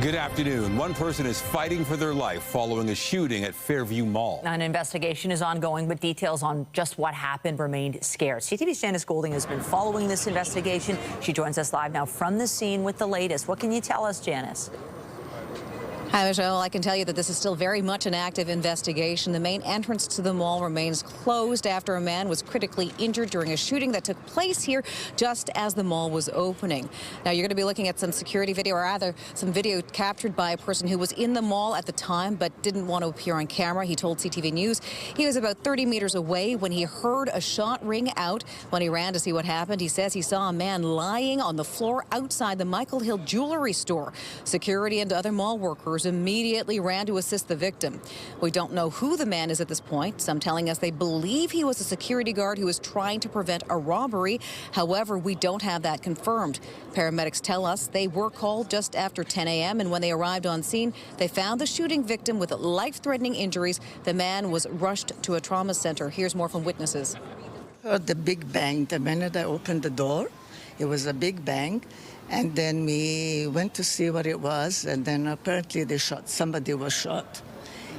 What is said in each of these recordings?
Good afternoon. One person is fighting for their life following a shooting at Fairview Mall. An investigation is ongoing, but details on just what happened remained scarce. CTV's Janice Golding has been following this investigation. She joins us live now from the scene with the latest. What can you tell us, Janice? Hi, Michelle. I can tell you that this is still very much an active investigation. The main entrance to the mall remains closed after a man was critically injured during a shooting that took place here just as the mall was opening. Now, you're going to be looking at some security video, or rather some video captured by a person who was in the mall at the time but didn't want to appear on camera. He told CTV News he was about 30 meters away when he heard a shot ring out. When he ran to see what happened, he says he saw a man lying on the floor outside the Michael Hill jewelry store. Security and other mall workers immediately ran to assist the victim. We don't know who the man is at this point. Some telling us they believe he was a security guard who was trying to prevent a robbery. However, we don't have that confirmed. Paramedics tell us they were called just after 10 a.m. and when they arrived on scene, they found the shooting victim with life-threatening injuries. The man was rushed to a trauma center. Here's more from witnesses. Heard the big bang the minute I opened the door. It was a big bang. And then we went to see what it was, and then apparently they shot, somebody was shot.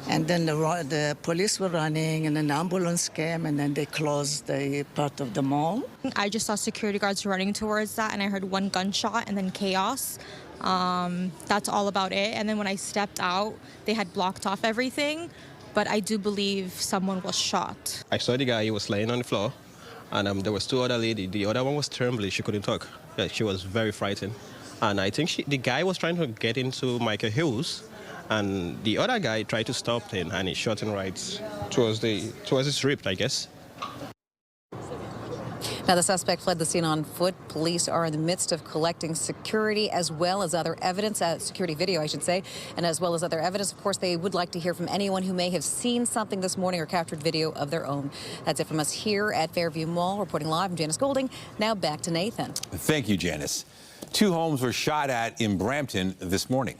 And then the police were running, and an ambulance came, and then they closed the part of the mall. I just saw security guards running towards that, and I heard one gunshot and then chaos. That's all about it. And then when I stepped out, they had blocked off everything, but I do believe someone was shot. I saw the guy, he was laying on the floor. And there was two other ladies. The other one was trembling. She couldn't talk. Yeah, she was very frightened. And I think the guy was trying to get into Michael Hill's, and the other guy tried to stop him, and he shot him right towards his rib, I guess. Now, the suspect fled the scene on foot. Police are in the midst of collecting security as well as other evidence, security video, I should say, and as well as other evidence. Of course, they would like to hear from anyone who may have seen something this morning or captured video of their own. That's it from us here at Fairview Mall. Reporting live, I'm Janice Golding. Now back to Nathan. Thank you, Janice. Two homes were shot at in Brampton this morning.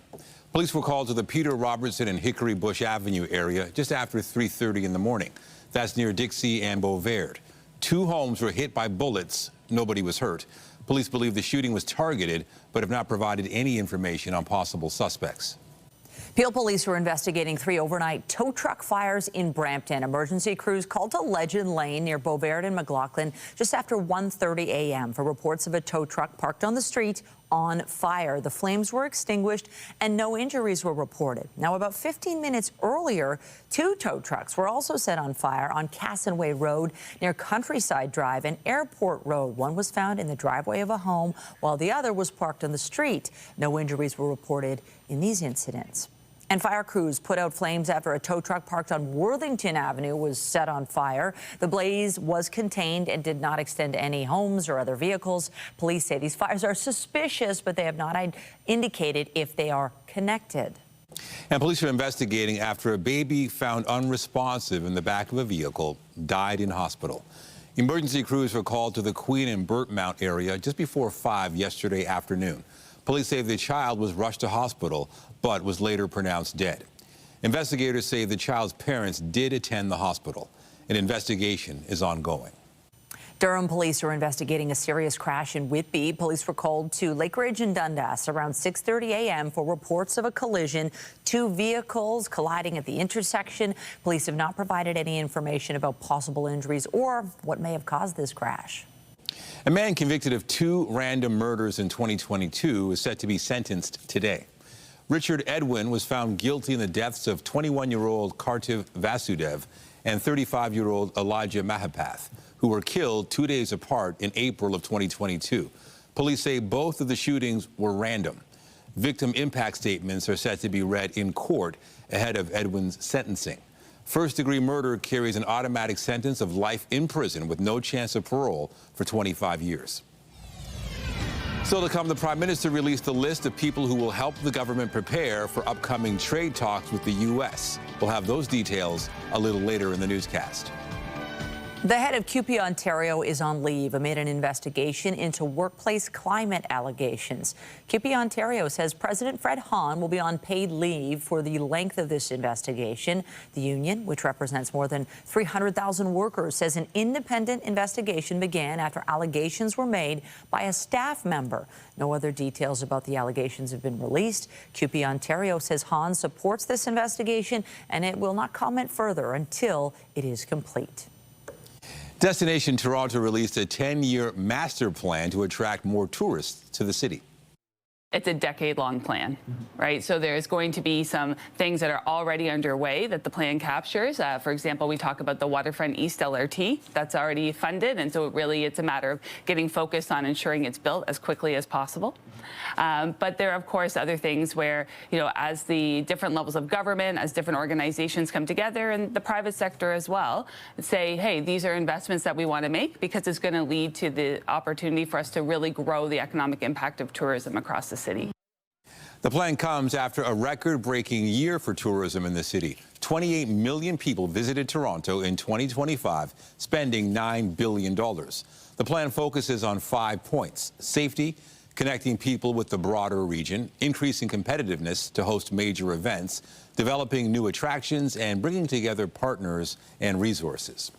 Police were called to the Peter Robertson and Hickory Bush Avenue area just after 3:30 in the morning. That's near Dixie and Beauvert. Two homes were hit by bullets. Nobody was hurt. Police believe the shooting was targeted, but have not provided any information on possible suspects. Peel police were investigating 3 overnight tow truck fires in Brampton. Emergency crews called to Legend Lane near Beauvert and McLaughlin just after 1:30 a.m. for reports of a tow truck parked on the street on fire. The flames were extinguished and no injuries were reported. Now, about 15 minutes earlier, 2 tow trucks were also set on fire on Cassenway Road near Countryside Drive and Airport Road. One was found in the driveway of a home while the other was parked on the street. No injuries were reported in these incidents. And fire crews put out flames after a tow truck parked on Worthington Avenue was set on fire. The blaze was contained and did not extend to any homes or other vehicles. Police say these fires are suspicious, but they have not indicated if they are connected. And police are investigating after a baby found unresponsive in the back of a vehicle died in hospital. Emergency crews were called to the Queen and Burtmount area just before 5 yesterday afternoon. Police say the child was rushed to hospital, but was later pronounced dead. Investigators say the child's parents did attend the hospital. An investigation is ongoing. Durham police are investigating a serious crash in Whitby. Police were called to Lake Ridge and Dundas around 6:30 a.m. for reports of a collision. 2 vehicles colliding at the intersection. Police have not provided any information about possible injuries or what may have caused this crash. A man convicted of 2 random murders in 2022 is set to be sentenced today. Richard Edwin was found guilty in the deaths of 21-year-old Kartiv Vasudev and 35-year-old Elijah Mahapath, who were killed 2 days apart in April of 2022. Police say both of the shootings were random. Victim impact statements are set to be read in court ahead of Edwin's sentencing. First-degree murder carries an automatic sentence of life in prison with no chance of parole for 25 years. Still to come, the Prime Minister released a list of people who will help the government prepare for upcoming trade talks with the U.S. We'll have those details a little later in the newscast. The head of CUPE Ontario is on leave amid an investigation into workplace climate allegations. CUPE Ontario says President Fred Hahn will be on paid leave for the length of this investigation. The union, which represents more than 300,000 workers, says an independent investigation began after allegations were made by a staff member. No other details about the allegations have been released. CUPE Ontario says Hahn supports this investigation and it will not comment further until it is complete. Destination Toronto released a 10-year master plan to attract more tourists to the city. It's a decade-long plan, right? So there's going to be some things that are already underway that the plan captures. For example, we talk about the Waterfront East LRT. That's already funded, and so it's a matter of getting focused on ensuring it's built as quickly as possible. But there are, of course, other things where, as the different levels of government, as different organizations come together, and the private sector as well, say, hey, these are investments that we want to make because it's going to lead to the opportunity for us to really grow the economic impact of tourism across the city. The plan comes after a record-breaking year for tourism in the city. 28 million people visited Toronto in 2025, spending $9 billion. The plan focuses on 5 points: safety, connecting people with the broader region, increasing competitiveness to host major events, developing new attractions, and bringing together partners and resources.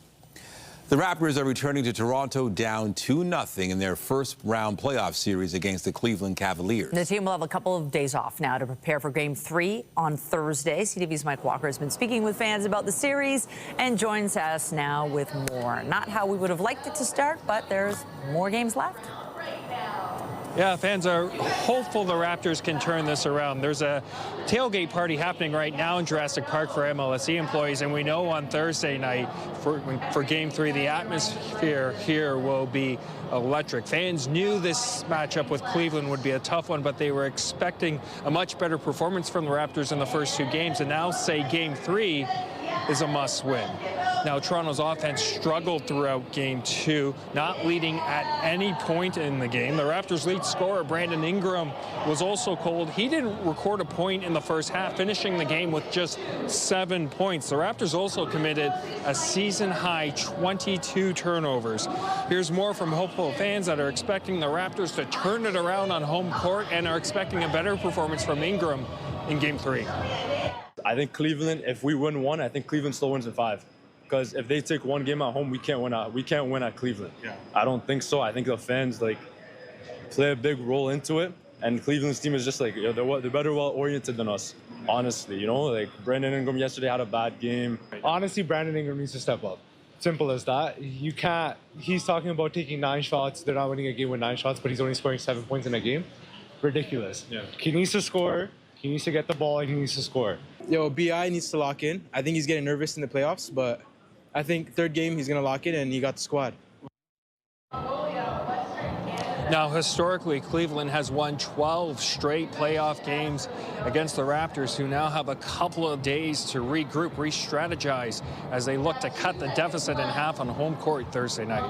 The Raptors are returning to Toronto down 2-0 in their first-round playoff series against the Cleveland Cavaliers. The team will have a couple of days off now to prepare for Game 3 on Thursday. CTV's Mike Walker has been speaking with fans about the series and joins us now with more. Not how we would have liked it to start, but there's more games left. Yeah, fans are hopeful the Raptors can turn this around. There's a tailgate party happening right now in Jurassic Park for MLSE employees, and we know on Thursday night for Game 3, the atmosphere here will be electric. Fans knew this matchup with Cleveland would be a tough one, but they were expecting a much better performance from the Raptors in the first 2 games, and now say Game 3 is a must-win. Now, Toronto's offense struggled throughout Game 2, not leading at any point in the game. The Raptors' lead scorer, Brandon Ingram, was also cold. He didn't record a point in the first half, finishing the game with just 7 points. The Raptors also committed a season-high 22 turnovers. Here's more from hopeful fans that are expecting the Raptors to turn it around on home court and are expecting a better performance from Ingram in Game 3. I think Cleveland, if we win 1, I think Cleveland still wins in 5. Because if they take 1 game at home, we can't win at Cleveland. Yeah. I don't think so. I think the fans play a big role into it, and Cleveland's team is just they're better well oriented than us. Honestly, Brandon Ingram yesterday had a bad game. Honestly, Brandon Ingram needs to step up. Simple as that. You can't. He's talking about taking 9 shots. They're not winning a game with 9 shots, but he's only scoring 7 points in a game. Ridiculous. Yeah. He needs to score. He needs to get the ball, and he needs to score. BI needs to lock in. I think he's getting nervous in the playoffs, but I think 3rd game he's going to lock it, and he got the squad. Now, historically, Cleveland has won 12 straight playoff games against the Raptors, who now have a couple of days to regroup, re-strategize as they look to cut the deficit in half on home court Thursday night.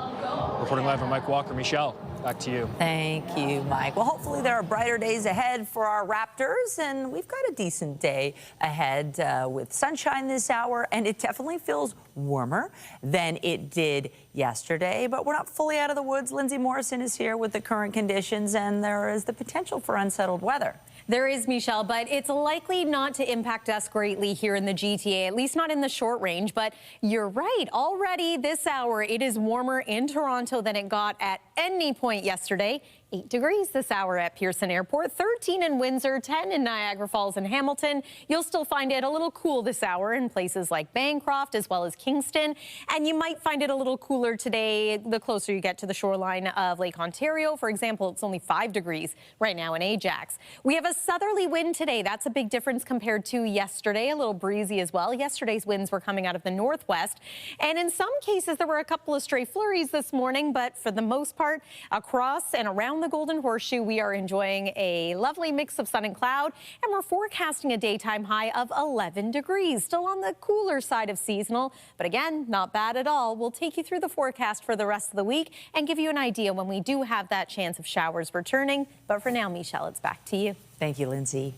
Reporting live from Mike Walker. Michelle, back to you. Thank you, Mike. Well, hopefully there are brighter days ahead for our Raptors, and we've got a decent day ahead with sunshine this hour, and it definitely feels warmer than it did yesterday, but we're not fully out of the woods. Lindsay Morrison is here with the current conditions, and there is the potential for unsettled weather. There is, Michelle, but it's likely not to impact us greatly here in the GTA, at least not in the short range. But you're right. Already this hour, it is warmer in Toronto than it got at any point yesterday. 8 degrees this hour at Pearson Airport, 13 in Windsor, 10 in Niagara Falls and Hamilton. You'll still find it a little cool this hour in places like Bancroft as well as Kingston. And you might find it a little cooler today the closer you get to the shoreline of Lake Ontario. For example, it's only 5 degrees right now in Ajax. We have a southerly wind today. That's a big difference compared to yesterday. A little breezy as well. Yesterday's winds were coming out of the northwest. And in some cases, there were a couple of stray flurries this morning. But for the most part, across and around the Golden Horseshoe, we are enjoying a lovely mix of sun and cloud, and we're forecasting a daytime high of 11 degrees, still on the cooler side of seasonal, but again, not bad at all. We'll take you through the forecast for the rest of the week and give you an idea when we do have that chance of showers returning. But for now, Michelle, it's back to you. Thank you, Lindsay.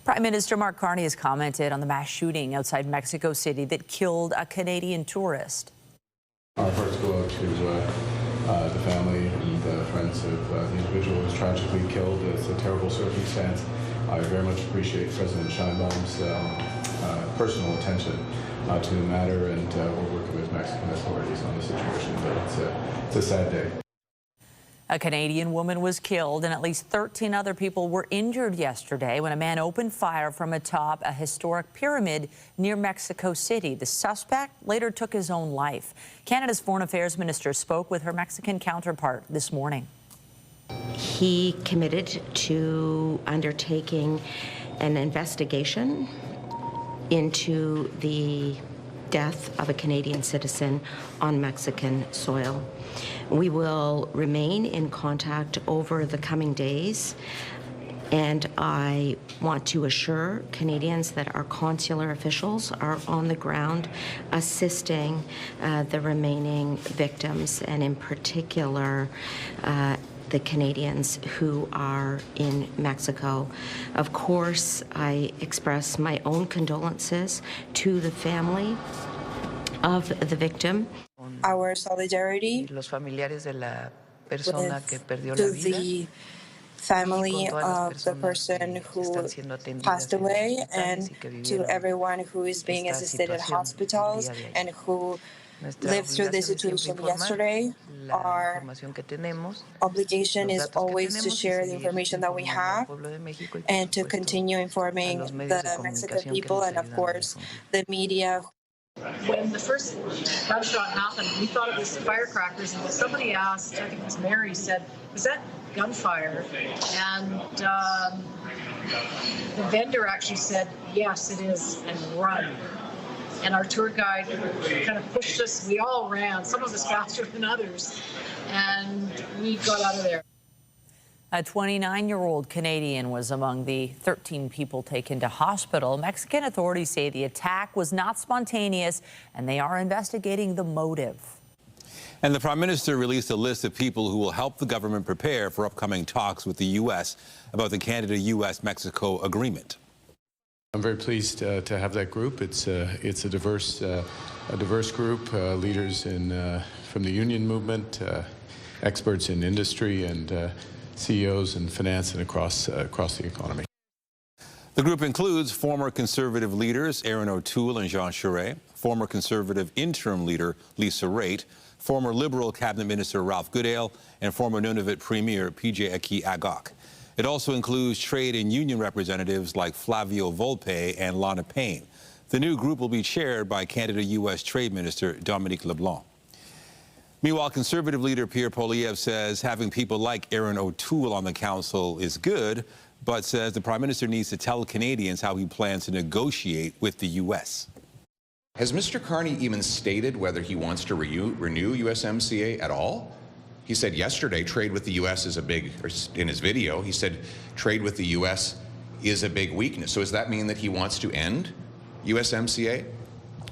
Prime Minister Mark Carney has commented on the mass shooting outside Mexico City that killed a Canadian tourist. Our hearts go out to the family and friends of the individual who was tragically killed. It's a terrible circumstance. I very much appreciate President Sheinbaum's personal attention to the matter, and we're working with Mexican authorities on the situation, but it's a sad day. A Canadian woman was killed and at least 13 other people were injured yesterday when a man opened fire from atop a historic pyramid near Mexico City. The suspect later took his own life. Canada's Foreign Affairs Minister spoke with her Mexican counterpart this morning. He committed to undertaking an investigation into the death of a Canadian citizen on Mexican soil. We will remain in contact over the coming days, and I want to assure Canadians that our consular officials are on the ground assisting the remaining victims, and in particular the Canadians who are in Mexico. Of course, I express my own condolences to the family of the victim. Our solidarity los familiares de la persona que perdió la vida, the family of the person who passed away, and to everyone who is being assisted at hospitals and who lived through this situation yesterday. Our obligation is always to share the information that we have and to continue informing the Mexican people and, of course, the media. When the first gunshot happened, we thought it was firecrackers, and somebody asked, I think it was Mary, said, "Was that gunfire?" And the vendor actually said, "Yes, it is," and run. And our tour guide kind of pushed us. We all ran, some of us faster than others, and we got out of there. A 29-year-old Canadian was among the 13 people taken to hospital. Mexican authorities say the attack was not spontaneous, and they are investigating the motive. And the Prime Minister released a list of people who will help the government prepare for upcoming talks with the U.S. about the Canada-U.S.-Mexico agreement. I'm very pleased to have that group. It's a diverse group, leaders from the union movement, experts in industry, and CEOs in finance and across the economy. The group includes former Conservative leaders Erin O'Toole and Jean Charest, former Conservative interim leader Lisa Raitt, former Liberal Cabinet Minister Ralph Goodale, and former Nunavut Premier PJ Aki-Agok. It also includes trade and union representatives like Flavio Volpe and Lana Payne. The new group will be chaired by Canada-U.S. Trade Minister Dominique LeBlanc. Meanwhile, Conservative leader Pierre Poilievre says having people like Erin O'Toole on the council is good, but says the Prime Minister needs to tell Canadians how he plans to negotiate with the U.S. Has Mr. Carney even stated whether he wants to renew USMCA at all? He said yesterday trade with the U.S. is a big, or in his video, he said trade with the U.S. is a big weakness. So does that mean that he wants to end USMCA?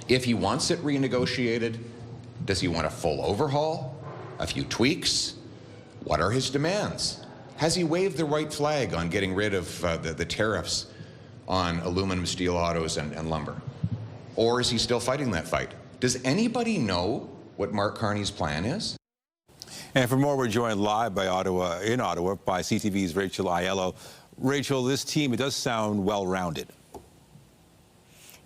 If he wants it renegotiated, does he want a full overhaul? A few tweaks? What are his demands? Has he waved the white flag on getting rid of the tariffs on aluminum, steel, autos, and lumber? Or is he still fighting that fight? Does anybody know what Mark Carney's plan is? And for more, we're joined live in Ottawa by CTV's Rachel Aiello. Rachel, this team, it does sound well-rounded.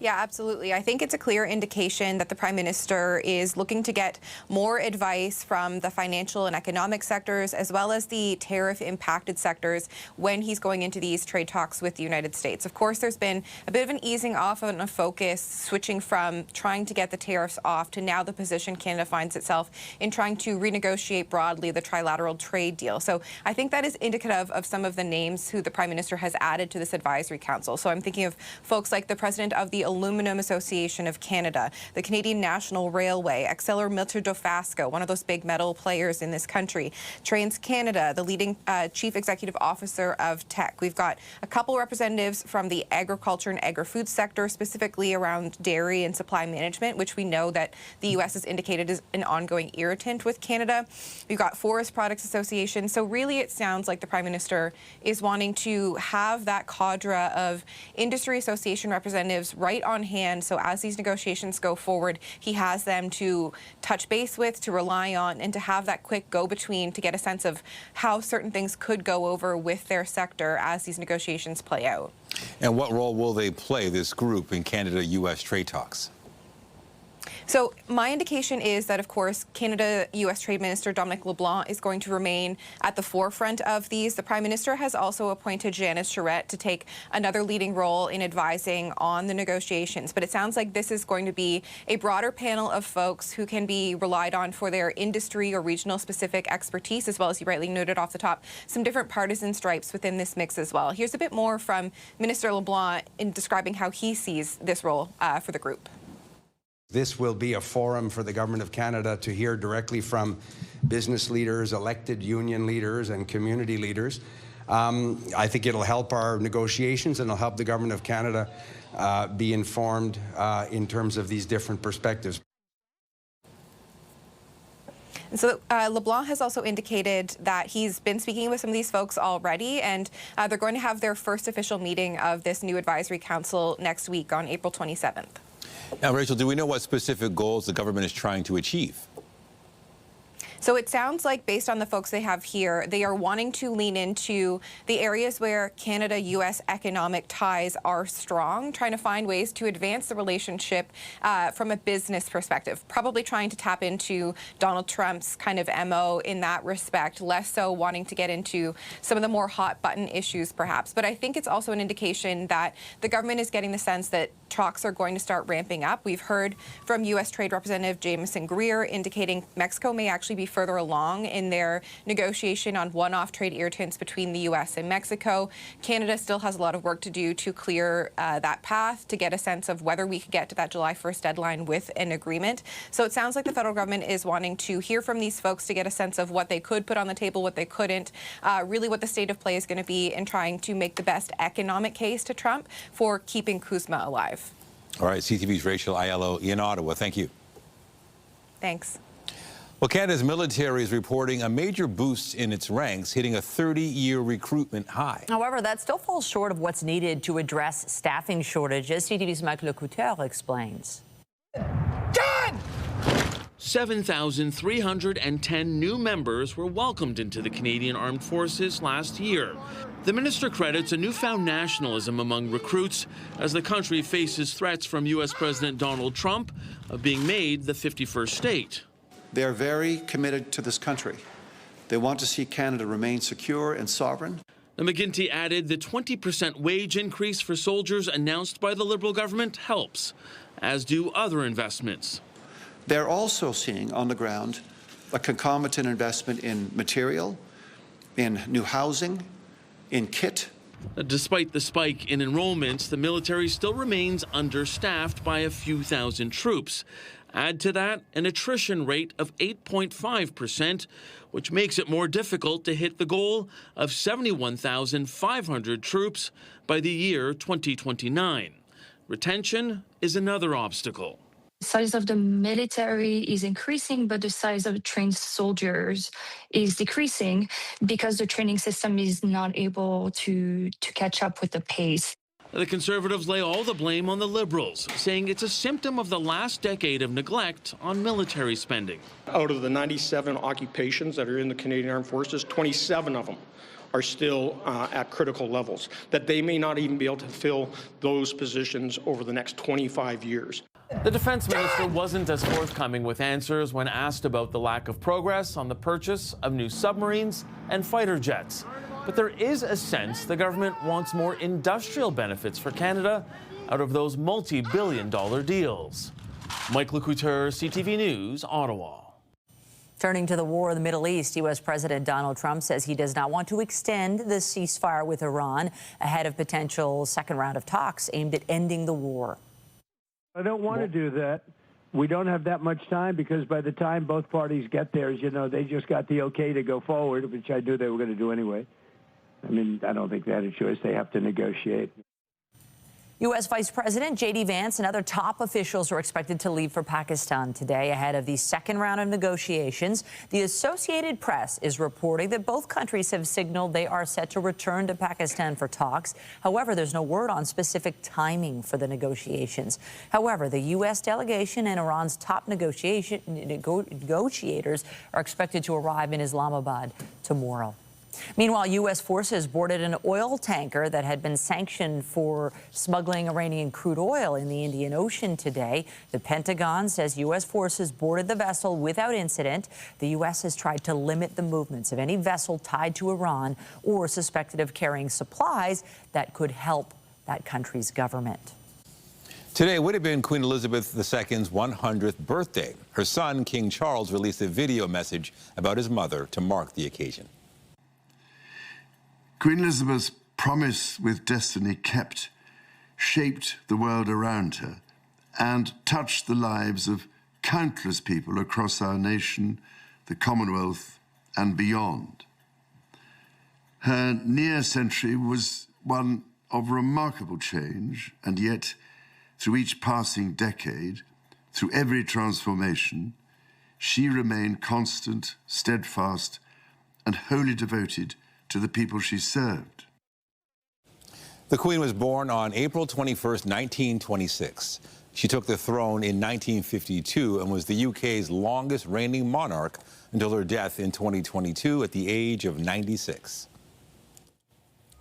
Yeah, absolutely. I think it's a clear indication that the Prime Minister is looking to get more advice from the financial and economic sectors, as well as the tariff-impacted sectors, when he's going into these trade talks with the United States. Of course, there's been a bit of an easing off and a focus, switching from trying to get the tariffs off to now the position Canada finds itself in trying to renegotiate broadly the trilateral trade deal. So I think that is indicative of some of the names who the Prime Minister has added to this advisory council. So I'm thinking of folks like the President of the Aluminum Association of Canada, the Canadian National Railway, ArcelorMittal Dofasco, one of those big metal players in this country, TransCanada, the leading Chief Executive Officer of Tech. We've got a couple representatives from the agriculture and agri-food sector, specifically around dairy and supply management, which we know that the U.S. has indicated is an ongoing irritant with Canada. We've got Forest Products Association. So really it sounds like the Prime Minister is wanting to have that cadre of industry association representatives right right on hand. So as these negotiations go forward, he has them to touch base with, to rely on, and to have that quick go-between to get a sense of how certain things could go over with their sector as these negotiations play out. And what role will they play, this group, in Canada-U.S. trade talks? So my indication is that, of course, Canada-U.S. Trade Minister Dominic LeBlanc is going to remain at the forefront of these. The Prime Minister has also appointed Janice Golding to take another leading role in advising on the negotiations. But it sounds like this is going to be a broader panel of folks who can be relied on for their industry or regional specific expertise, as well as you rightly noted off the top, some different partisan stripes within this mix as well. Here's a bit more from Minister LeBlanc in describing how he sees this role for the group. This will be a forum for the Government of Canada to hear directly from business leaders, elected union leaders, and community leaders. I think it'll help our negotiations, and it'll help the Government of Canada be informed in terms of these different perspectives. And so LeBlanc has also indicated that he's been speaking with some of these folks already, and they're going to have their first official meeting of this new advisory council next week on April 27th. Now, Rachel, do we know what specific goals the government is trying to achieve? So it sounds like, based on the folks they have here, they are wanting to lean into the areas where Canada-U.S. economic ties are strong, trying to find ways to advance the relationship from a business perspective, probably trying to tap into Donald Trump's kind of MO in that respect, less so wanting to get into some of the more hot-button issues, perhaps. But I think it's also an indication that the government is getting the sense that talks are going to start ramping up. We've heard from U.S. Trade Representative Jameson Greer indicating Mexico may actually be further along in their negotiation on one-off trade irritants between the U.S. and Mexico. Canada still has a lot of work to do to clear that path, to get a sense of whether we could get to that July 1st deadline with an agreement. So it sounds like the federal government is wanting to hear from these folks to get a sense of what they could put on the table, what they couldn't, really what the state of play is going to be in trying to make the best economic case to Trump for keeping CUSMA alive. All right, CTV's Rachel Aiello in Ottawa. Thank you. Thanks. Well, Canada's military is reporting a major boost in its ranks, hitting a 30-year recruitment high. However, that still falls short of what's needed to address staffing shortages. CTV's Mike Lecouteur explains. 7,310 new members were welcomed into the Canadian Armed Forces last year. The minister credits a newfound nationalism among recruits as the country faces threats from U.S. President Donald Trump of being made the 51st state. They are very committed to this country. They want to see Canada remain secure and sovereign. The McGuinty added the 20% wage increase for soldiers announced by the Liberal government helps, as do other investments. They're also seeing on the ground a concomitant investment in material, in new housing, in kit. Despite the spike in enrollments, the military still remains understaffed by a few thousand troops. Add to that an attrition rate of 8.5%, which makes it more difficult to hit the goal of 71,500 troops by the year 2029. Retention is another obstacle. The size of the military is increasing, but the size of trained soldiers is decreasing because the training system is not able to catch up with the pace. The Conservatives lay all the blame on the Liberals, saying it's a symptom of the last decade of neglect on military spending. Out of the 97 occupations that are in the Canadian Armed Forces, 27 of them are still at critical levels, that they may not even be able to fill those positions over the next 25 years. The defense minister wasn't as forthcoming with answers when asked about the lack of progress on the purchase of new submarines and fighter jets. But there is a sense the government wants more industrial benefits for Canada out of those multi-billion-dollar deals. Mike Lecouteur, CTV News, Ottawa. Turning to the war in the Middle East, U.S. President Donald Trump says he does not want to extend the ceasefire with Iran ahead of potential second round of talks aimed at ending the war. I don't want to do that. We don't have that much time because by the time both parties get there, as you know, they just got the okay to go forward, which I knew they were going to do anyway. I mean, I don't think they had a choice. They have to negotiate. U.S. Vice President J.D. Vance and other top officials are expected to leave for Pakistan today ahead of the second round of negotiations. The Associated Press is reporting that both countries have signaled they are set to return to Pakistan for talks. However, there's no word on specific timing for the negotiations. However, the U.S. delegation and Iran's top negotiators are expected to arrive in Islamabad tomorrow. Meanwhile, U.S. forces boarded an oil tanker that had been sanctioned for smuggling Iranian crude oil in the Indian Ocean today. The Pentagon says U.S. forces boarded the vessel without incident. The U.S. has tried to limit the movements of any vessel tied to Iran or suspected of carrying supplies that could help that country's government. Today would have been Queen Elizabeth II's 100th birthday. Her son, King Charles, released a video message about his mother to mark the occasion. Queen Elizabeth's promise with destiny kept shaped the world around her and touched the lives of countless people across our nation, the Commonwealth, and beyond. Her near century was one of remarkable change, and yet, through each passing decade, through every transformation, she remained constant, steadfast, and wholly devoted to the people she served. The Queen was born on April 21st, 1926. She took the throne in 1952 and was the UK's longest reigning monarch until her death in 2022 at the age of 96.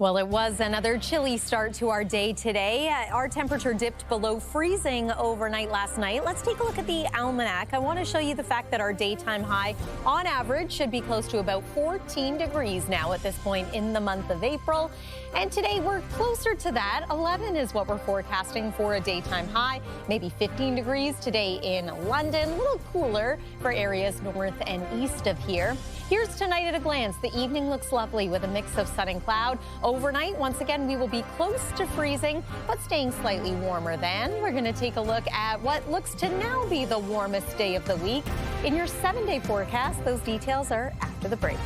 Well, it was another chilly start to our day today. Our temperature dipped below freezing overnight last night. Let's take a look at the almanac. I want to show you the fact that our daytime high on average should be close to about 14 degrees now at this point in the month of April. And today we're closer to that. 11 is what we're forecasting for a daytime high, maybe 15 degrees today in London, a little cooler for areas north and east of here. Here's tonight at a glance. The evening looks lovely with a mix of sun and cloud. Overnight, once again, we will be close to freezing, but staying slightly warmer than. We're going to take a look at what looks to now be the warmest day of the week. In your 7-day forecast, those details are after the break.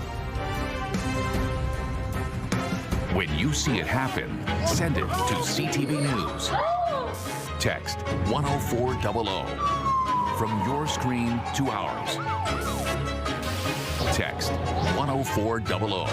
When you see it happen, send it to CTV News. Text 10400 from your screen to ours. Text 10400.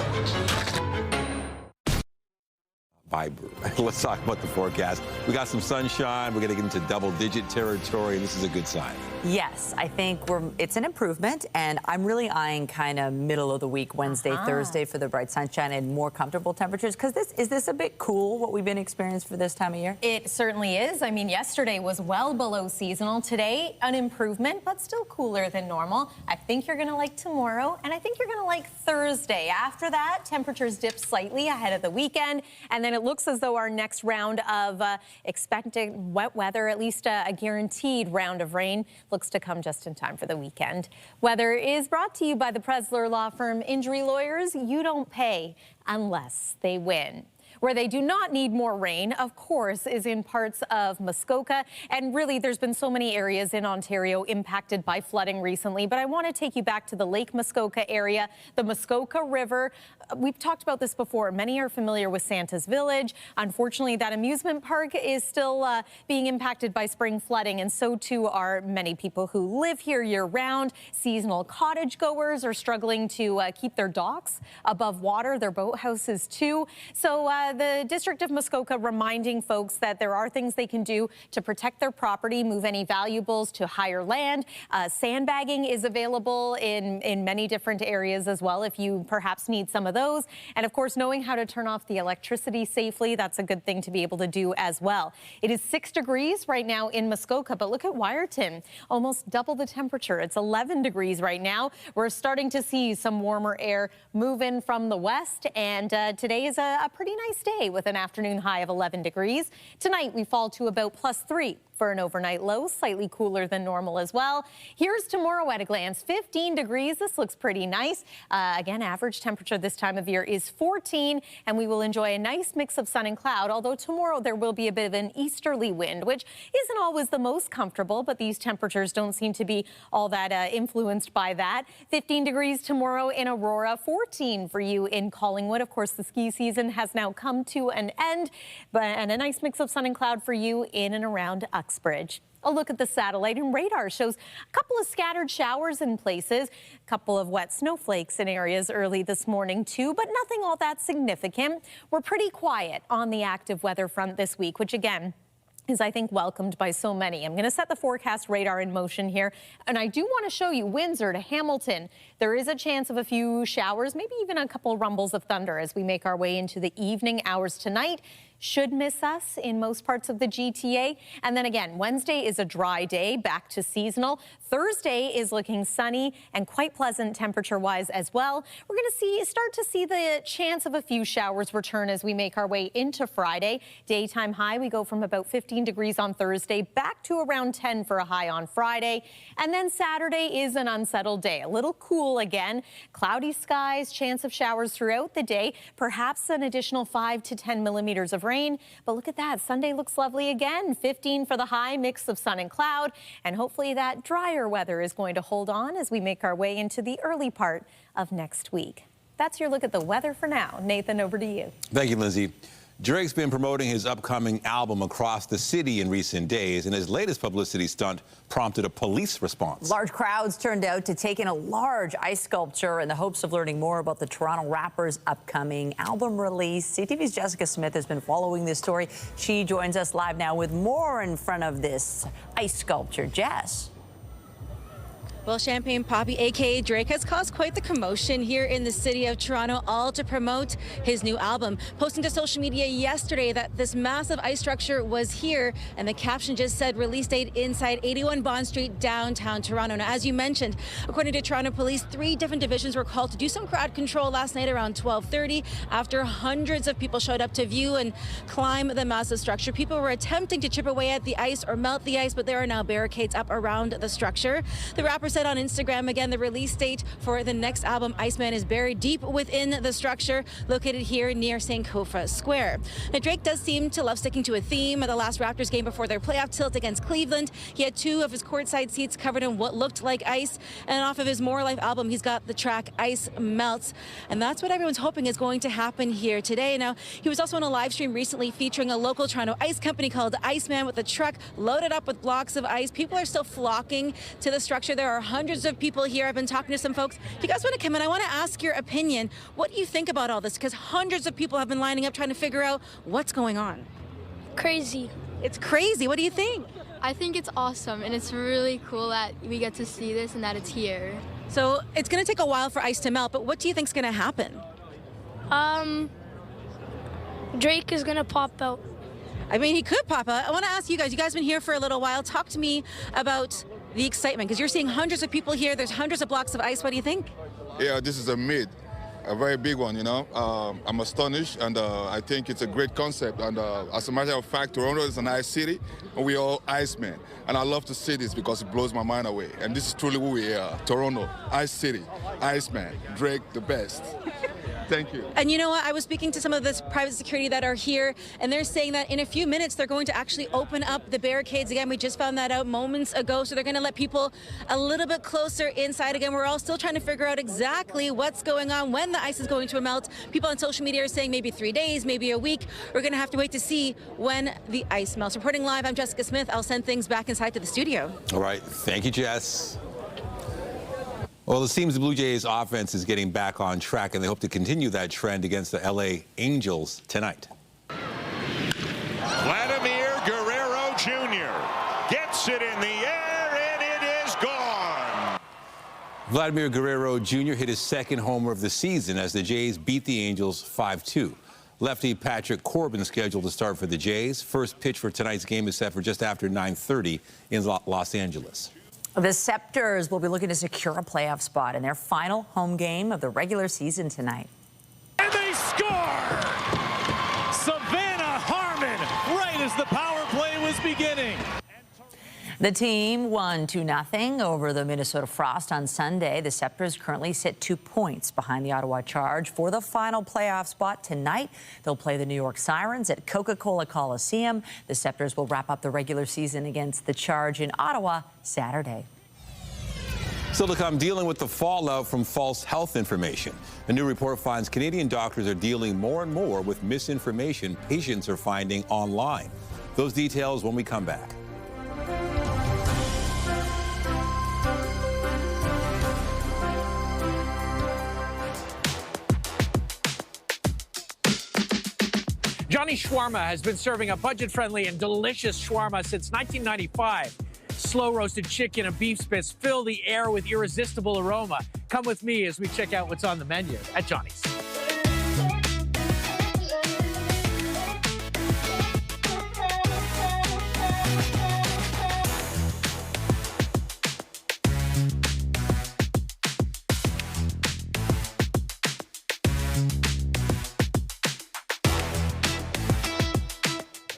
Let's talk about the forecast. We got some sunshine. We're going to get into double-digit territory, and this is a good sign. Yes, I think it's an improvement, and I'm really eyeing kind of middle of the week, Wednesday, Thursday, for the bright sunshine and more comfortable temperatures. Because is this a bit cool, what we've been experiencing for this time of year? It certainly is. I mean, yesterday was well below seasonal. Today, an improvement, but still cooler than normal. I think you're going to like tomorrow, and I think you're going to like Thursday. After that, temperatures dip slightly ahead of the weekend, and then it looks as though our next round of expected wet weather, at least a guaranteed round of rain, looks to come just in time for the weekend. Weather is brought to you by the Presler Law Firm. Injury lawyers, you don't pay unless they win. Where they do not need more rain, of course, is in parts of Muskoka. And really, there's been so many areas in Ontario impacted by flooding recently. But I want to take you back to the Lake Muskoka area, the Muskoka River. We've talked about this before. Many are familiar with Santa's Village. Unfortunately, that amusement park is still being impacted by spring flooding. And so, too, are many people who live here year-round. Seasonal cottage goers are struggling to keep their docks above water, their boathouses, too. So the District of Muskoka reminding folks that there are things they can do to protect their property, move any valuables to higher land. Sandbagging is available in many different areas as well if you perhaps need some of those. And of course, knowing how to turn off the electricity safely, that's a good thing to be able to do as well. It is 6 degrees right now in Muskoka, but look at Wyerton, almost double the temperature. It's 11 degrees right now. We're starting to see some warmer air move in from the west, and today is a pretty nice day with an afternoon high of 11 degrees. Tonight, we fall to about +3. for an overnight low, slightly cooler than normal as well. Here's tomorrow at a glance. 15 degrees. This looks pretty nice. Again, average temperature this time of year is 14, and we will enjoy a nice mix of sun and cloud, although tomorrow there will be a bit of an easterly wind, which isn't always the most comfortable, but these temperatures don't seem to be all that influenced by that. 15 degrees tomorrow in Aurora, 14 for you in Collingwood. Of course, the ski season has now come to an end, and a nice mix of sun and cloud for you in and around Uxbridge. A look at the satellite and radar shows a couple of scattered showers in places, a couple of wet snowflakes in areas early this morning too, but nothing all that significant. We're pretty quiet on the active weather front this week, which again is, I think, welcomed by so many. I'm going to set the forecast radar in motion here, and I do want to show you Windsor to Hamilton. There is a chance of a few showers, maybe even a couple rumbles of thunder as we make our way into the evening hours tonight. Should miss us in most parts of the GTA. And then again, Wednesday is a dry day, back to seasonal. Thursday is looking sunny and quite pleasant temperature-wise as well. We're going to start to see the chance of a few showers return as we make our way into Friday. Daytime high, we go from about 15 degrees on Thursday back to around 10 for a high on Friday. And then Saturday is an unsettled day, a little cool again. Cloudy skies, chance of showers throughout the day, perhaps an additional 5 to 10 millimeters of rain. But look at that, Sunday looks lovely again. 15 for the high, mix of sun and cloud, and hopefully that drier weather is going to hold on as we make our way into the early part of next week. That's your look at the weather for now. Nathan, over to you. Thank you, Lindsay. Drake's been promoting his upcoming album across the city in recent days, and his latest publicity stunt prompted a police response. Large crowds turned out to take in a large ice sculpture in the hopes of learning more about the Toronto rapper's upcoming album release. CTV's Jessica Smith has been following this story. She joins us live now with more in front of this ice sculpture. Jess. Well, Champagne Papi, a.k.a. Drake, has caused quite the commotion here in the city of Toronto, all to promote his new album. Posting to social media yesterday that this massive ice structure was here, and the caption just said release date inside 81 Bond Street, downtown Toronto. Now, as you mentioned, according to Toronto Police, 3 different divisions were called to do some crowd control last night around 12:30 after hundreds of people showed up to view and climb the massive structure. People were attempting to chip away at the ice or melt the ice, but there are now barricades up around the structure. The rapper said on Instagram, again, the release date for the next album, Iceman, is buried deep within the structure located here near Sankofa Square. Now, Drake does seem to love sticking to a theme. At the last Raptors game before their playoff tilt against Cleveland, he had 2 of his courtside seats covered in what looked like ice. And off of his More Life album, he's got the track Ice Melts. And that's what everyone's hoping is going to happen here today. Now, he was also on a live stream recently featuring a local Toronto ice company called Iceman with a truck loaded up with blocks of ice. People are still flocking to the structure. There are hundreds of people here. I've been talking to some folks. If you guys want to come in, I want to ask your opinion. What do you think about all this? Because hundreds of people have been lining up trying to figure out what's going on. Crazy. It's crazy. What do you think? I think it's awesome, and it's really cool that we get to see this and that it's here. So it's going to take a while for ice to melt, but what do you think is going to happen? Drake is going to pop out. I mean, he could pop out. I want to ask you guys been here for a little while. Talk to me about the excitement, because you're seeing hundreds of people here. There's hundreds of blocks of ice. What do you think? Yeah, this is a very big one, you know. I'm astonished, and I think it's a great concept. And as a matter of fact, Toronto is an ice city, and we are all Icemen. And I love to see this because it blows my mind away. And this is truly who we are. Toronto, Ice City, Iceman, Drake, the best. Thank you. And you know what? I was speaking to some of this private security that are here, and they're saying that in a few minutes they're going to actually open up the barricades again. We just found that out moments ago, so they're going to let people a little bit closer inside again. We're all still trying to figure out exactly what's going on, when the ice is going to melt. People on social media are saying maybe 3 days, maybe a week. We're going to have to wait to see when the ice melts. Reporting live, I'm Jessica Smith. I'll send things back inside to the studio. All right. Thank you, Jess. Well, it seems the Blue Jays offense is getting back on track, and they hope to continue that trend against the LA Angels tonight. Vladimir Guerrero Jr. gets it in the air, and it is gone. Vladimir Guerrero Jr. hit his second homer of the season as the Jays beat the Angels 5-2. Lefty Patrick Corbin scheduled to start for the Jays. First pitch for tonight's game is set for just after 9:30 in Los Angeles. The Scepters will be looking to secure a playoff spot in their final home game of the regular season tonight. And they score! Savannah Harmon, right as the power play was beginning. The team won 2-0 over the Minnesota Frost on Sunday. The Scepters currently sit 2 points behind the Ottawa Charge for the final playoff spot tonight. They'll play the New York Sirens at Coca-Cola Coliseum. The Scepters will wrap up the regular season against the Charge in Ottawa Saturday. Still to come, dealing with the fallout from false health information. A new report finds Canadian doctors are dealing more and more with misinformation patients are finding online. Those details when we come back. Johnny's Shawarma has been serving a budget-friendly and delicious shawarma since 1995. Slow-roasted chicken and beef spits fill the air with irresistible aroma. Come with me as we check out what's on the menu at Johnny's.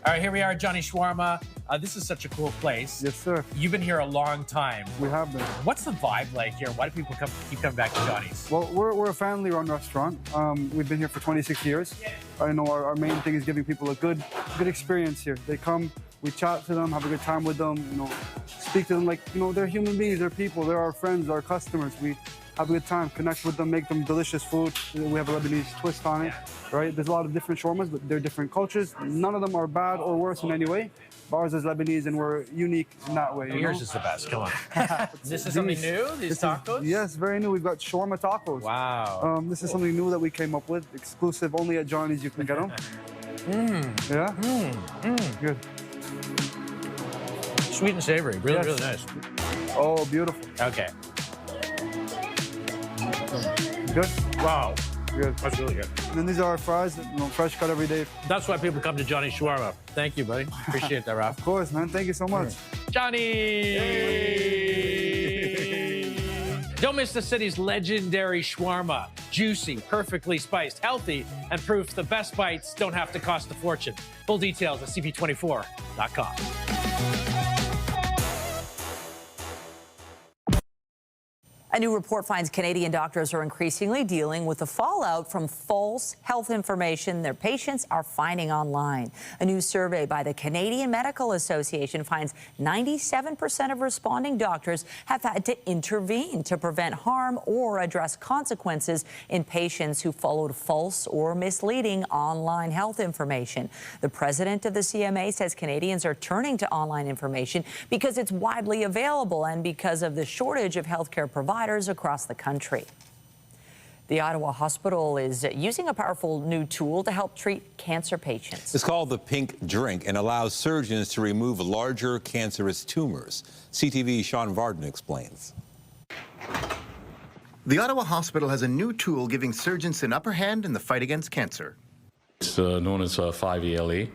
All right, here we are at Johnny's Shawarma. This is such a cool place. Yes, sir. You've been here a long time. We have been. What's the vibe like here? Why do people keep coming back to Johnny's? Well, we're a family-run restaurant. We've been here for 26 years. I know our main thing is giving people a good experience here. They come, we chat to them, have a good time with them, speak to them like, they're human beings, they're people, they're our friends, our customers. We have a good time, connect with them, make them delicious food. We have a Lebanese twist on it, right? There's a lot of different shawarmas, but they're different cultures. None of them are bad or worse in any way. Ours is Lebanese, and we're unique in that way. Yours is the best. Come on. This is something new, these tacos? Yes, very new. We've got shawarma tacos. Wow. This is something new that we came up with, exclusive only at Johnny's. You can get them. Yeah? Good. Sweet and savory. Really, really nice. Oh, beautiful. Okay. Good? Wow. Good. That's really good. And then these are our fries, fresh cut every day. That's why people come to Johnny's Shawarma. Thank you, buddy. Appreciate that, Ralph. Of course, man. Thank you so much. Johnny! Don't miss the city's legendary shawarma. Juicy, perfectly spiced, healthy, and proof the best bites don't have to cost a fortune. Full details at cp24.com. A new report finds Canadian doctors are increasingly dealing with the fallout from false health information their patients are finding online. A new survey by the Canadian Medical Association finds 97% of responding doctors have had to intervene to prevent harm or address consequences in patients who followed false or misleading online health information. The president of the CMA says Canadians are turning to online information because it's widely available and because of the shortage of healthcare providers across the country. The Ottawa Hospital is using a powerful new tool to help treat cancer patients. It's called the Pink Drink and allows surgeons to remove larger cancerous tumors. CTV's Sean Varden explains. The Ottawa Hospital has a new tool giving surgeons an upper hand in the fight against cancer. It's known as 5-ALA,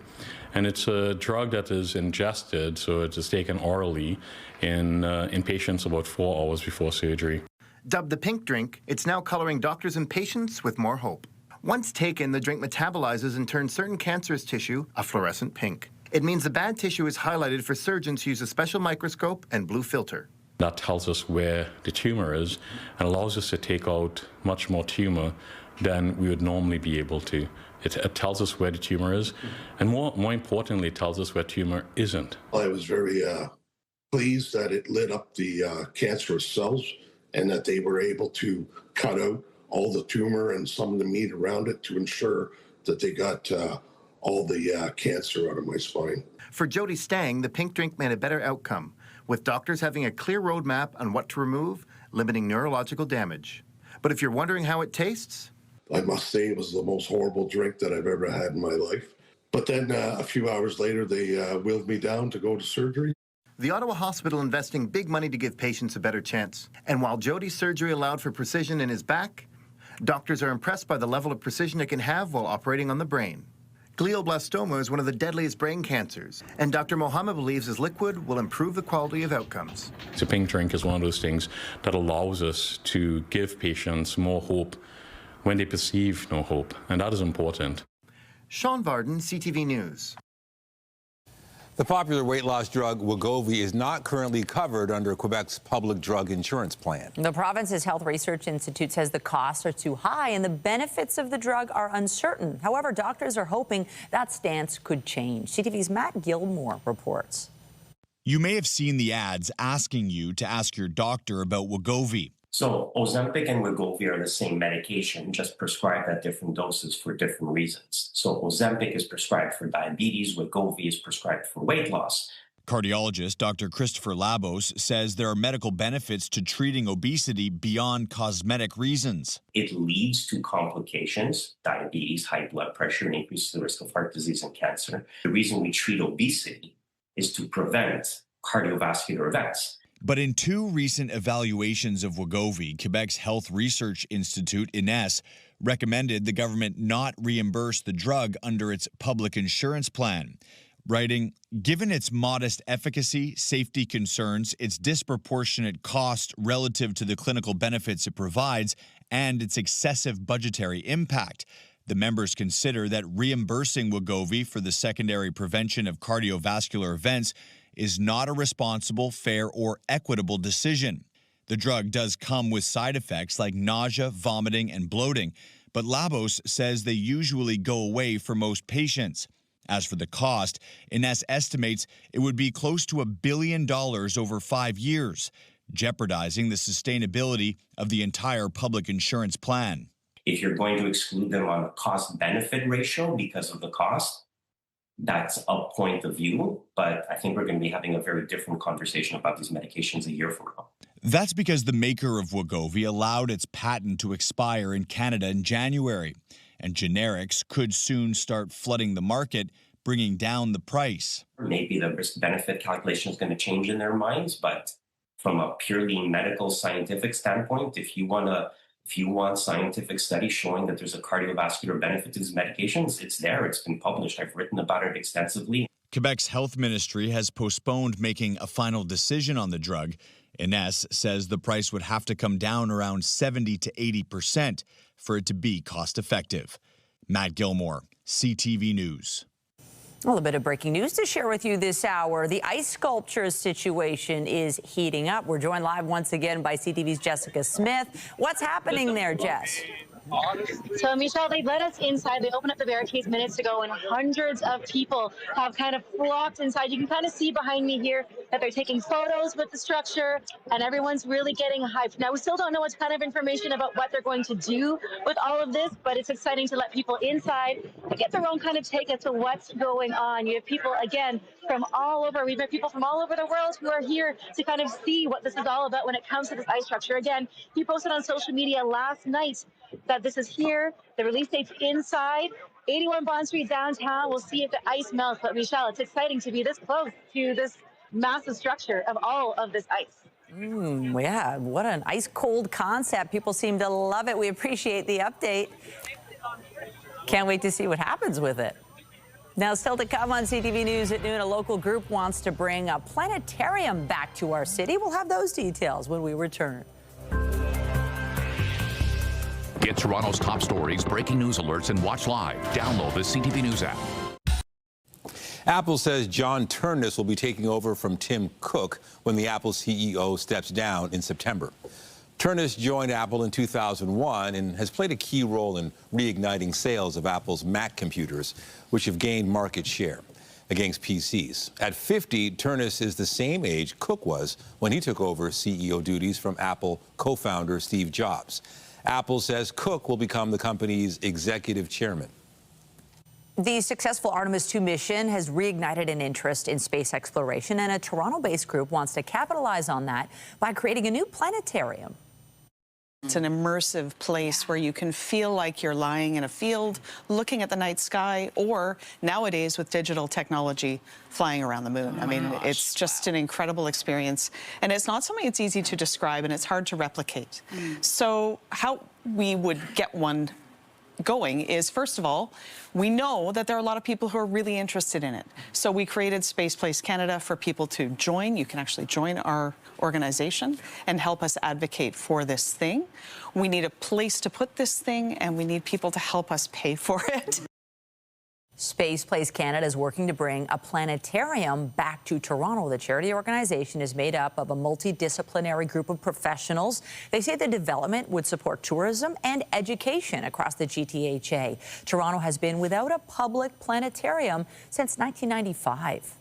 and it's a drug that is ingested, so it is taken orally in patients about 4 hours before surgery. Dubbed the Pink Drink, it's now coloring doctors and patients with more hope. Once taken, the drink metabolizes and turns certain cancerous tissue a fluorescent pink. It means the bad tissue is highlighted for surgeons who use a special microscope and blue filter. That tells us where the tumor is and allows us to take out much more tumor than we would normally be able to. It tells us where the tumor is, and more importantly, it tells us where tumor isn't. I was very pleased that it lit up the cancerous cells and that they were able to cut out all the tumor and some of the meat around it to ensure that they got all the cancer out of my spine. For Jody Stang, the Pink Drink made a better outcome, with doctors having a clear roadmap on what to remove, limiting neurological damage. But if you're wondering how it tastes, I must say it was the most horrible drink that I've ever had in my life. But then a few hours later, they wheeled me down to go to surgery. The Ottawa Hospital investing big money to give patients a better chance. And while Jody's surgery allowed for precision in his back, doctors are impressed by the level of precision it can have while operating on the brain. Glioblastoma is one of the deadliest brain cancers, and Dr. Mohammed believes his liquid will improve the quality of outcomes. The Pink Drink is one of those things that allows us to give patients more hope when they perceive no hope, and that is important. Sean Varden, CTV News. The popular weight loss drug Wegovy is not currently covered under Quebec's public drug insurance plan. The province's Health Research Institute says the costs are too high and the benefits of the drug are uncertain. However, doctors are hoping that stance could change. CTV's Matt Gilmore reports. You may have seen the ads asking you to ask your doctor about Wegovy. So Ozempic and Wegovy are the same medication, just prescribed at different doses for different reasons. So Ozempic is prescribed for diabetes, Wegovy is prescribed for weight loss. Cardiologist Dr. Christopher Labos says there are medical benefits to treating obesity beyond cosmetic reasons. It leads to complications, diabetes, high blood pressure, and increases the risk of heart disease and cancer. The reason we treat obesity is to prevent cardiovascular events. But in two recent evaluations of Wegovy, Quebec's Health Research Institute, INES, recommended the government not reimburse the drug under its public insurance plan, writing, given its modest efficacy, safety concerns, its disproportionate cost relative to the clinical benefits it provides, and its excessive budgetary impact, the members consider that reimbursing Wegovy for the secondary prevention of cardiovascular events is not a responsible, fair, or equitable decision. The drug does come with side effects like nausea, vomiting, and bloating, but Labos says they usually go away for most patients. As for the cost, Ines estimates it would be close to $1 billion over 5 years, jeopardizing the sustainability of the entire public insurance plan. If you're going to exclude them on a cost-benefit ratio because of the cost, that's a point of view, but I think we're going to be having a very different conversation about these medications a year from now. That's because the maker of Wegovy allowed its patent to expire in Canada in January, and generics could soon start flooding the market, bringing down the price. Maybe the risk-benefit calculation is going to change in their minds, but from a purely medical scientific standpoint, if you want scientific studies showing that there's a cardiovascular benefit to these medications, it's there. It's been published. I've written about it extensively. Quebec's health ministry has postponed making a final decision on the drug. Ines says the price would have to come down around 70 to 80% for it to be cost-effective. Matt Gilmore, CTV News. Well, a bit of breaking news to share with you this hour. The ice sculpture situation is heating up. We're joined live once again by CTV's Jessica Smith. What's happening there, Jess? So, Michelle, they let us inside. They opened up the barricades minutes ago, and hundreds of people have kind of flocked inside. You can kind of see behind me here that they're taking photos with the structure, and everyone's really getting hyped. Now, we still don't know what kind of information about what they're going to do with all of this, but it's exciting to let people inside to get their own kind of take as to what's going on. You have people, again, from all over. We've met people from all over the world who are here to kind of see what this is all about when it comes to this ice structure. Again, he posted on social media last night that this is here. The release date's inside. 81 Bond Street downtown. We'll see if the ice melts. But Michelle, it's exciting to be this close to this massive structure of all of this ice. Yeah, what an ice cold concept. People seem to love it. We appreciate the update. Can't wait to see what happens with it. Now, still to come on CTV News at noon, a local group wants to bring a planetarium back to our city. We'll have those details when we return. Get Toronto's top stories, breaking news alerts, and watch live. Download the CTV News app. Apple says John Ternus will be taking over from Tim Cook when the Apple CEO steps down in September. Ternus joined Apple in 2001 and has played a key role in reigniting sales of Apple's Mac computers, which have gained market share against PCs. At 50, Ternus is the same age Cook was when he took over CEO duties from Apple co-founder Steve Jobs. Apple says Cook will become the company's executive chairman. The successful Artemis II mission has reignited an interest in space exploration, and a Toronto-based group wants to capitalize on that by creating a new planetarium. It's an immersive place where you can feel like you're lying in a field, looking at the night sky, or nowadays with digital technology, flying around the moon. I mean, it's just an incredible experience. And it's not something it's easy to describe, and it's hard to replicate. So how we would get one going is, first of all, we know that there are a lot of people who are really interested in it. So we created Space Place Canada for people to join. You can actually join our organization and help us advocate for this thing. We need a place to put this thing, and we need people to help us pay for it. Space Place Canada is working to bring a planetarium back to Toronto. The charity organization is made up of a multidisciplinary group of professionals. They say the development would support tourism and education across the GTHA. Toronto has been without a public planetarium since 1995.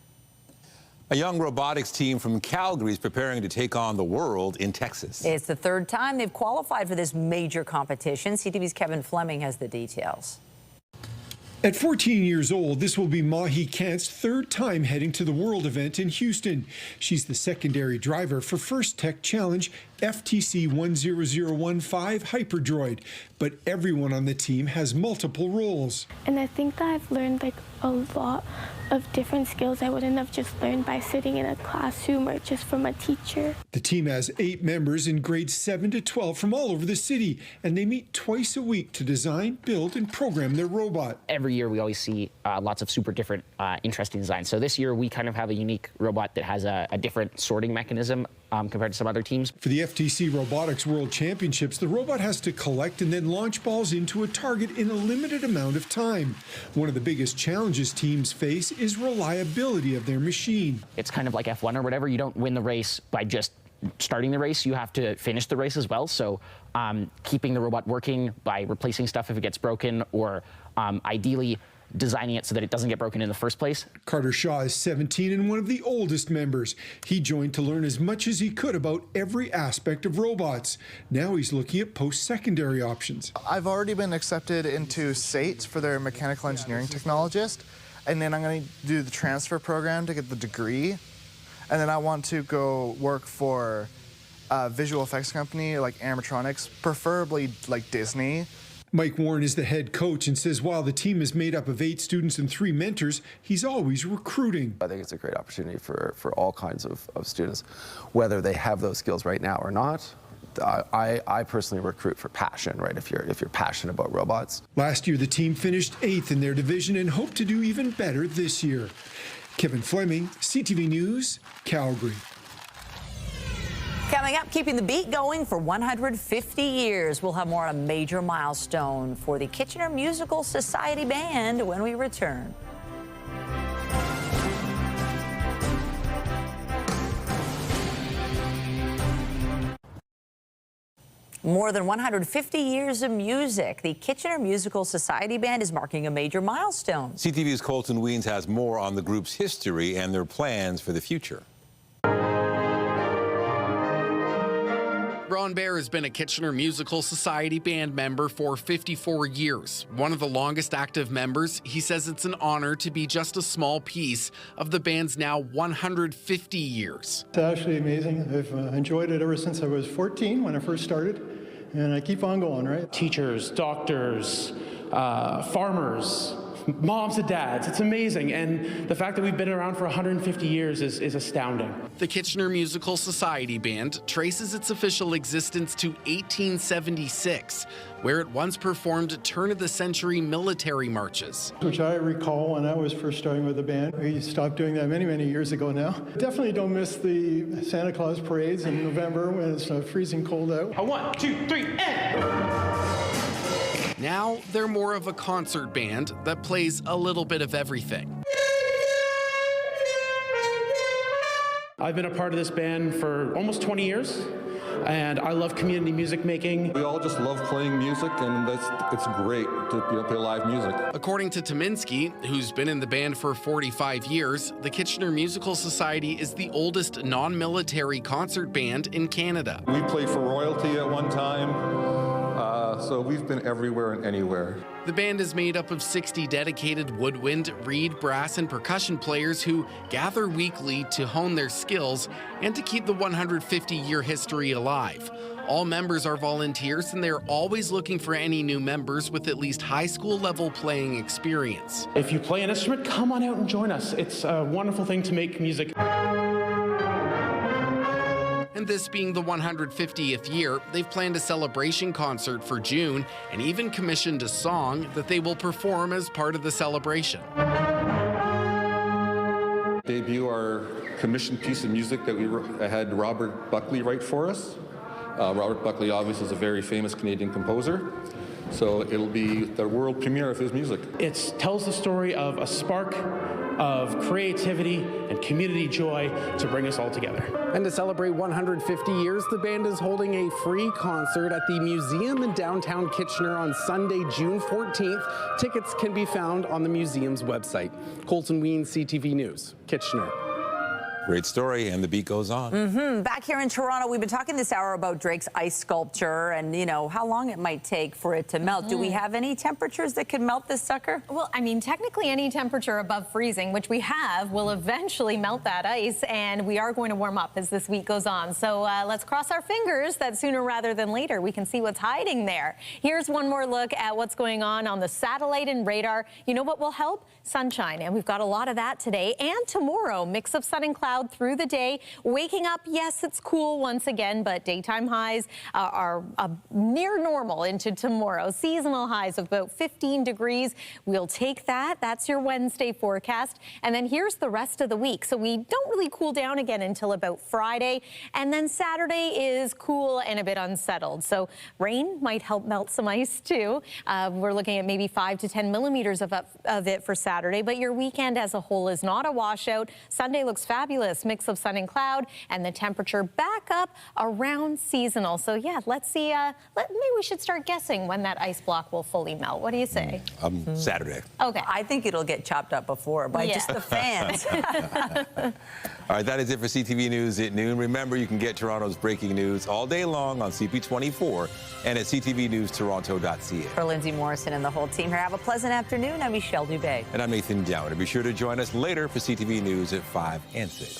A young robotics team from Calgary is preparing to take on the world in Texas. It's the third time they've qualified for this major competition. CTV's Kevin Fleming has the details. At 14 years old, this will be Mahi Kant's third time heading to the World event in Houston. She's the secondary driver for First Tech Challenge FTC 10015 Hyperdroid, but everyone on the team has multiple roles. And I think that I've learned a lot of different skills I wouldn't have just learned by sitting in a classroom or just from a teacher. The team has 8 members in grades 7 to 12 from all over the city, and they meet twice a week to design, build, and program their robot. Every year we always see lots of super different, interesting designs. So this year we kind of have a unique robot that has a different sorting mechanism compared to some other teams. For the FTC Robotics World Championships, the robot has to collect and then launch balls into a target in a limited amount of time. One of the biggest challenges teams face is reliability of their machine. It's kind of like F1 or whatever. You don't win the race by just starting the race. You have to finish the race as well. So keeping the robot working by replacing stuff if it gets broken, or ideally designing it so that it doesn't get broken in the first place. Carter Shaw is 17 and one of the oldest members. He joined to learn as much as he could about every aspect of robots. Now he's looking at post-secondary options. I've already been accepted into SATE for their mechanical engineering technologist, and then I'm going to do the transfer program to get the degree, and then I want to go work for a visual effects company like animatronics, preferably like Disney. Mike Warren is the head coach and says while the team is made up of 8 students and 3 mentors, he's always recruiting. I think it's a great opportunity for all kinds of students, whether they have those skills right now or not. I personally recruit for passion, right? If you're passionate about robots. Last year, the team finished 8th in their division and hope to do even better this year. Kevin Fleming, CTV News, Calgary. Coming up, keeping the beat going for 150 years. We'll have more on a major milestone for the Kitchener Musical Society Band when we return. More than 150 years of music. The Kitchener Musical Society Band is marking a major milestone. CTV's Colton Weens has more on the group's history and their plans for the future. Ron Bear has been a Kitchener Musical Society band member for 54 years. One of the longest active members, he says it's an honor to be just a small piece of the band's now 150 years. It's actually amazing. I've enjoyed it ever since I was 14 when I first started, and I keep on going, right? Teachers, doctors, farmers, moms and dads. It's amazing. And the fact that we've been around for 150 years is astounding. The Kitchener Musical Society Band traces its official existence to 1876, where it once performed turn-of-the-century military marches. Which I recall when I was first starting with the band. We stopped doing that many, many years ago now. Definitely don't miss the Santa Claus parades in November when it's freezing cold out. 1, 2, 3, and... Now, they're more of a concert band that plays a little bit of everything. I've been a part of this band for almost 20 years, and I love community music making. We all just love playing music, and it's great to play live music. According to Tominski, who's been in the band for 45 years, the Kitchener Musical Society is the oldest non-military concert band in Canada. We played for royalty at one time. So we've been everywhere and anywhere. The band is made up of 60 dedicated woodwind, reed, brass, and percussion players who gather weekly to hone their skills and to keep the 150-year history alive. All members are volunteers, and they're always looking for any new members with at least high school level playing experience. If you play an instrument, come on out and join us. It's a wonderful thing to make music. And this being the 150th year, they've planned a celebration concert for June and even commissioned a song that they will perform as part of the celebration. Debut our commissioned piece of music that we had Robert Buckley write for us. Robert Buckley obviously is a very famous Canadian composer. So it'll be the world premiere of his music. It tells the story of a spark of creativity and community joy to bring us all together. And to celebrate 150 years, the band is holding a free concert at the museum in downtown Kitchener on Sunday, June 14th. Tickets can be found on the museum's website. Colton Ween, CTV News, Kitchener. Great story, and the beat goes on. Back here in Toronto, we've been talking this hour about Drake's ice sculpture and, you know, how long it might take for it to melt. Do we have any temperatures that could melt this sucker? Well, I mean, technically any temperature above freezing, which we have, will eventually melt that ice, and we are going to warm up as this week goes on. So let's cross our fingers that sooner rather than later we can see what's hiding there. Here's one more look at what's going on the satellite and radar. You know what will help? Sunshine, and we've got a lot of that today and tomorrow. Mix of sun and cloud through the day. Waking up, yes, it's cool once again, but daytime highs are near normal into tomorrow. Seasonal highs of about 15 degrees. We'll take that. That's your Wednesday forecast. And then here's the rest of the week. So we don't really cool down again until about Friday. And then Saturday is cool and a bit unsettled. So rain might help melt some ice too. We're looking at maybe 5 to 10 millimeters of it for Saturday, but your weekend as a whole is not a washout. Sunday looks fabulous. Mix of sun and cloud, and the temperature back up around seasonal. So yeah, let's see. Maybe we should start guessing when that ice block will fully melt. What do you say? Saturday. Okay. I think it'll get chopped up before by just the fans. All right, that is it for CTV News at noon. Remember, you can get Toronto's breaking news all day long on CP24 and at ctvnewstoronto.ca. For Lindsay Morrison and the whole team here, have a pleasant afternoon. I'm Michelle Dubé. And I'm Nathan Downer. Be sure to join us later for CTV News at 5 and 6.